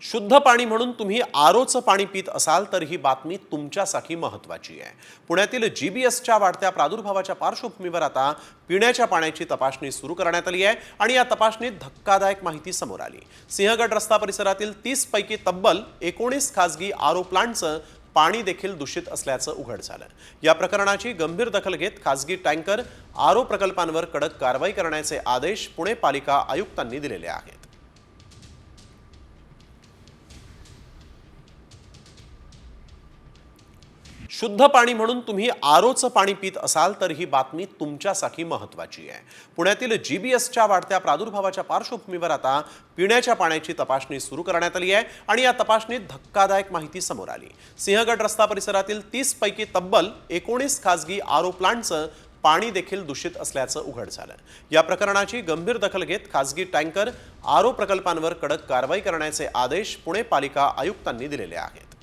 शुद्ध पाणी म्हणून तुम्ही आरोचं पाणी पित असाल तर ही बातमी तुमच्यासाठी महत्त्वाची आहे। पुण्यातील जीबीएसच्या वाढत्या प्रादुर्भावाच्या पार्श्वभूमीवर आता पिण्याच्या पाण्याची तपासणी सुरू करण्यात आली आहे आणि या तपासणीत धक्कादायक माहिती समोर आली। सिंहगड रस्ता परिसरातील 30 पैकी तब्बल 19 खासगी आरो प्लांटचं पाणी देखील दूषित असल्याचं उघड झालं। या प्रकरणाची गंभीर दखल घेत खासगी टँकर आरो प्रकल्पांवर कडक कारवाई करण्याचे आदेश पुणे पालिका आयुक्तांनी दिलेले आहेत। शुद्ध पाणी म्हणून तुम्ही आरोचं पाणी पित असाल तर ही बातमी तुमच्यासाठी महत्त्वाची आहे। पुण्यातील जीबीएसच्या वाढत्या प्रादुर्भावाच्या पार्श्वभूमीवर आता पिण्याच्या पाण्याची तपासणी सुरू करण्यात आली आहे आणि या तपासणीत धक्कादायक माहिती समोर आली। सिंहगड रस्ता परिसरातील 30 पैकी तब्बल 19 खासगी आरो प्लांटचं पाणी देखील दूषित असल्याचं उघड झालं। या प्रकरणाची गंभीर दखल घेत खासगी टँकर आरो प्रकल्पांवर कडक कारवाई करण्याचे आदेश पुणे पालिका आयुक्तांनी दिलेले आहेत।